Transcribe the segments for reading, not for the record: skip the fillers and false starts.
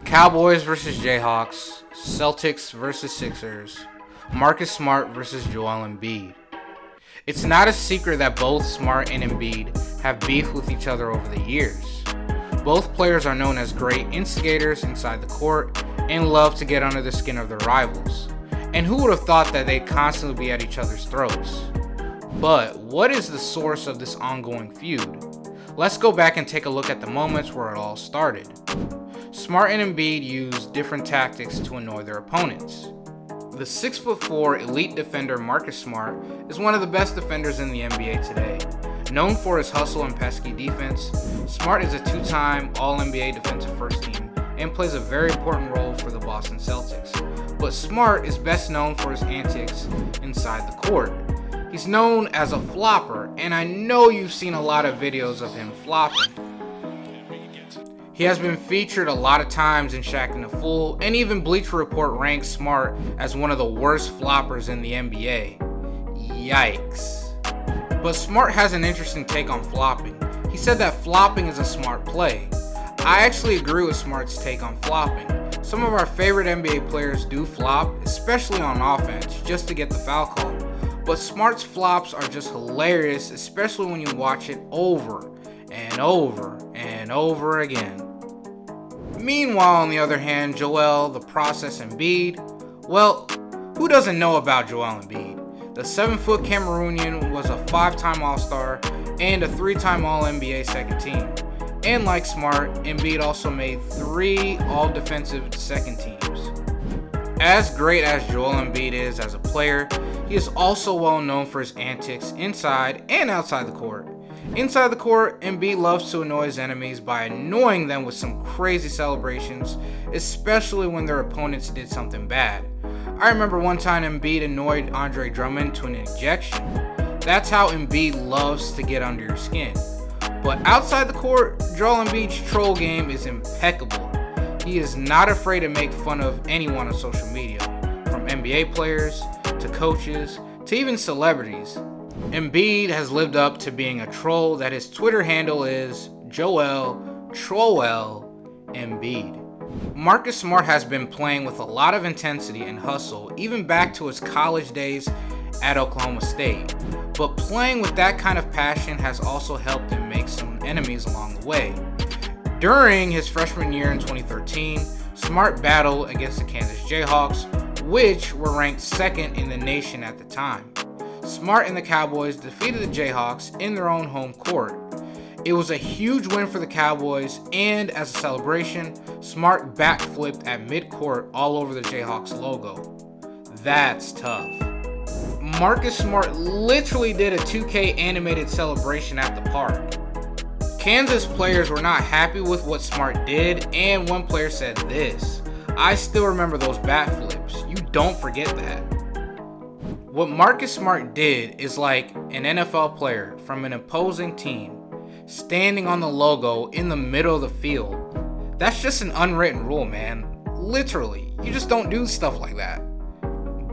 Cowboys versus Jayhawks, Celtics versus Sixers, Marcus Smart versus Joel Embiid. It's not a secret that both Smart and Embiid have beef with each other over the years. Both players are known as great instigators inside the court and love to get under the skin of their rivals. And who would have thought that they'd constantly be at each other's throats? But what is the source of this ongoing feud? Let's go back and take a look at the moments where it all started. Smart and Embiid used different tactics to annoy their opponents. The 6'4" elite defender Marcus Smart is one of the best defenders in the NBA today. Known for his hustle and pesky defense, Smart is a two-time All-NBA defensive first team and plays a very important role for the Boston Celtics. But Smart is best known for his antics inside the court. He's known as a flopper, and I know you've seen a lot of videos of him flopping. He has been featured a lot of times in Shaq and the Fool, and even Bleacher Report ranks Smart as one of the worst floppers in the NBA. Yikes. But Smart has an interesting take on flopping. He said that flopping is a smart play. I actually agree with Smart's take on flopping. Some of our favorite NBA players do flop, especially on offense, just to get the foul call. But Smart's flops are just hilarious, especially when you watch it over and over and over again. Meanwhile, on the other hand, Joel, the process Embiid, well, who doesn't know about Joel Embiid? The 7-foot Cameroonian was a 5-time All-Star and a 3-time All-NBA second team. And like Smart, Embiid also made 3 All-Defensive second teams. As great as Joel Embiid is as a player, he is also well known for his antics inside and outside the court. Inside the court, Embiid loves to annoy his enemies by annoying them with some crazy celebrations, especially when their opponents did something bad. I remember one time Embiid annoyed Andre Drummond to an ejection. That's how Embiid loves to get under your skin. But outside the court, Joel Embiid's troll game is impeccable. He is not afraid to make fun of anyone on social media, from NBA players to coaches to even celebrities. Embiid has lived up to being a troll that his Twitter handle is Joel Embiid. Marcus Smart has been playing with a lot of intensity and hustle, even back to his college days at Oklahoma State. But playing with that kind of passion has also helped him make some enemies along the way. During his freshman year in 2013, Smart battled against the Kansas Jayhawks, which were ranked second in the nation at the time. Smart and the Cowboys defeated the Jayhawks in their own home court. It was a huge win for the Cowboys, and as a celebration, Smart backflipped at midcourt all over the Jayhawks logo. That's tough. Marcus Smart literally did a 2K animated celebration at the park. Kansas players were not happy with what Smart did, and one player said this: "I still remember those bat flips. You don't forget that." What Marcus Smart did is like an NFL player from an opposing team standing on the logo in the middle of the field. That's just an unwritten rule, man. Literally, you just don't do stuff like that.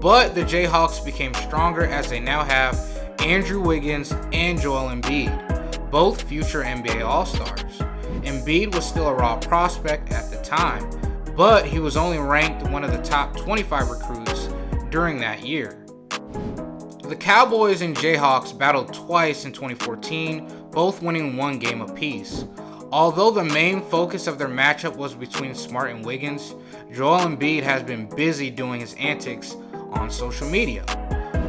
But the Jayhawks became stronger as they now have Andrew Wiggins and Joel Embiid, both future NBA All-Stars. Embiid was still a raw prospect at the time, but he was only ranked one of the top 25 recruits during that year. The Cowboys and Jayhawks battled twice in 2014, both winning 1 game apiece. Although the main focus of their matchup was between Smart and Wiggins, Joel Embiid has been busy doing his antics on social media.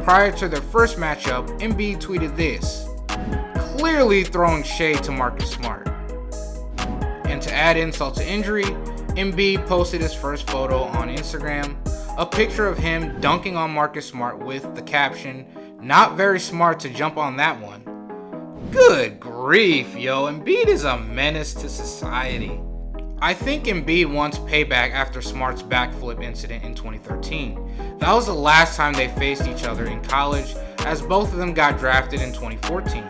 Prior to their first matchup, Embiid tweeted this, clearly throwing shade to Marcus Smart. And to add insult to injury, Embiid posted his first photo on Instagram, a picture of him dunking on Marcus Smart with the caption, "Not very smart to jump on that one." Good grief, yo, Embiid is a menace to society. I think Embiid wants payback after Smart's backflip incident in 2013. That was the last time they faced each other in college, as both of them got drafted in 2014.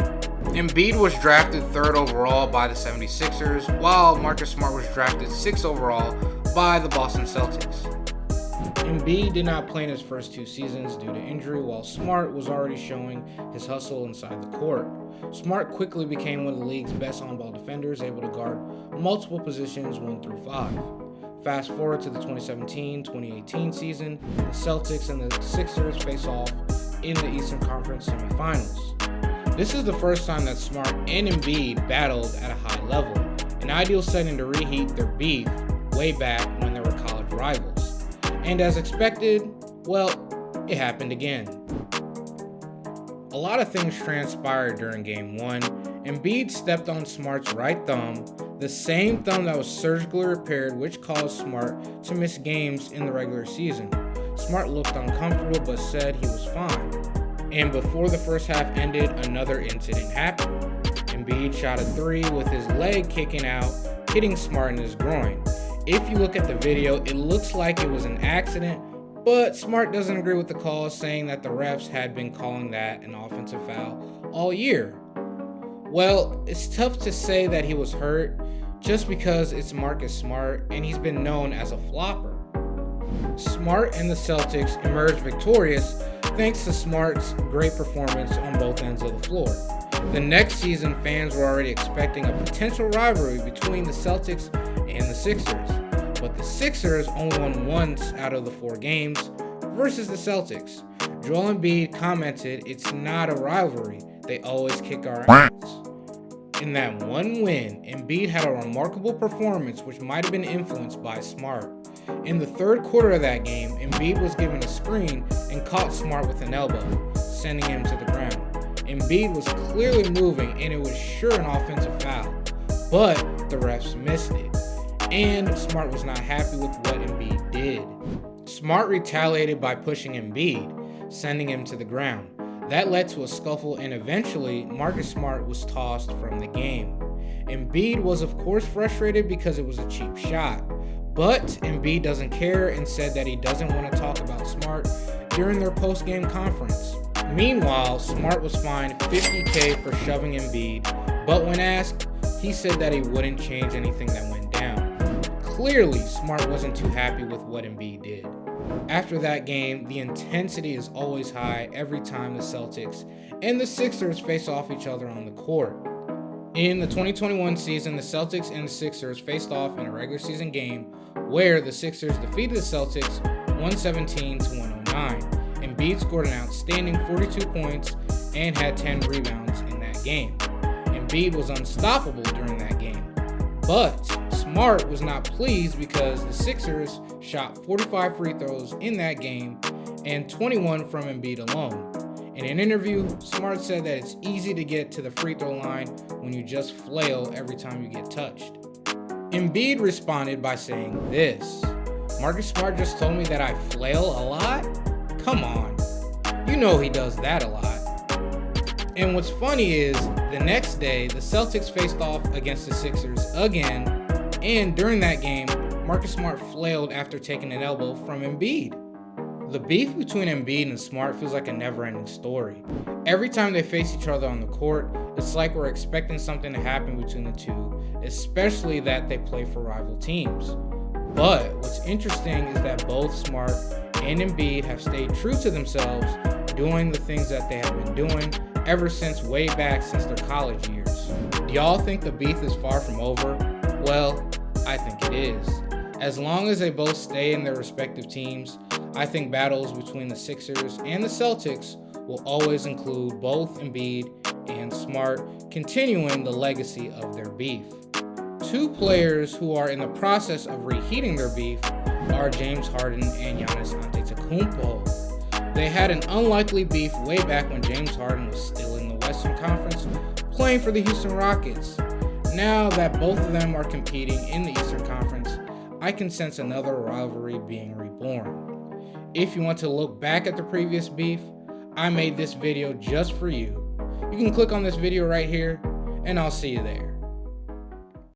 Embiid was drafted 3rd overall by the 76ers, while Marcus Smart was drafted 6th overall by the Boston Celtics. Embiid did not play in his first 2 seasons due to injury, while Smart was already showing his hustle inside the court. Smart quickly became one of the league's best on-ball defenders, able to guard multiple positions 1 through 5. Fast forward to the 2017-2018 season, the Celtics and the Sixers face off in the Eastern Conference semifinals. This is the first time that Smart and Embiid battled at a high level, an ideal setting to reheat their beef way back when they were college rivals. And as expected, well, it happened again. A lot of things transpired during Game 1. Embiid stepped on Smart's right thumb, the same thumb that was surgically repaired, which caused Smart to miss games in the regular season. Smart looked uncomfortable but said he was fine. And before the first half ended, another incident happened. Embiid shot a three with his leg kicking out, hitting Smart in his groin. If you look at the video, it looks like it was an accident, but Smart doesn't agree with the call, saying that the refs had been calling that an offensive foul all year. Well, it's tough to say that he was hurt just because it's Marcus Smart and he's been known as a flopper. Smart and the Celtics emerged victorious thanks to Smart's great performance on both ends of the floor. The next season, fans were already expecting a potential rivalry between the Celtics and the Sixers, but the Sixers only won once out of the 4 games versus the Celtics. Joel Embiid commented, "It's not a rivalry, they always kick our ass." In that one win, Embiid had a remarkable performance which might have been influenced by Smart. In the third quarter of that game, Embiid was given a screen and caught Smart with an elbow, sending him to the ground. Embiid was clearly moving and it was sure an offensive foul, but the refs missed it. And Smart was not happy with what Embiid did. Smart retaliated by pushing Embiid, sending him to the ground. That led to a scuffle and eventually Marcus Smart was tossed from the game. Embiid was of course frustrated because it was a cheap shot, but Embiid doesn't care and said that he doesn't want to talk about Smart during their post-game conference. Meanwhile, Smart was fined $50,000 for shoving Embiid, but when asked, he said that he wouldn't change anything that went down. Clearly, Smart wasn't too happy with what Embiid did. After that game, the intensity is always high every time the Celtics and the Sixers face off each other on the court. In the 2021 season, the Celtics and the Sixers faced off in a regular season game where the Sixers defeated the Celtics 117-109. Embiid scored an outstanding 42 points and had 10 rebounds in that game. Embiid was unstoppable during that game, but Smart was not pleased because the Sixers shot 45 free throws in that game and 21 from Embiid alone. In an interview, Smart said that it's easy to get to the free throw line when you just flail every time you get touched. Embiid responded by saying this, "Marcus Smart just told me that I flail a lot? Come on, you know he does that a lot." And what's funny is, the next day, the Celtics faced off against the Sixers again, and during that game, Marcus Smart flailed after taking an elbow from Embiid. The beef between Embiid and Smart feels like a never-ending story. Every time they face each other on the court, it's like we're expecting something to happen between the two, especially that they play for rival teams. But what's interesting is that both Smart and Embiid have stayed true to themselves, doing the things that they have been doing ever since way back since their college years. Do y'all think the beef is far from over? Well, I think it is. As long as they both stay in their respective teams, I think battles between the Sixers and the Celtics will always include both Embiid and Smart, continuing the legacy of their beef. Two players who are in the process of reheating their beef are James Harden and Giannis Antetokounmpo. They had an unlikely beef way back when James Harden was still in the Western Conference, playing for the Houston Rockets. Now that both of them are competing in the Eastern Conference, I can sense another rivalry being reborn. If you want to look back at the previous beef, I made this video just for you. You can click on this video right here, and I'll see you there.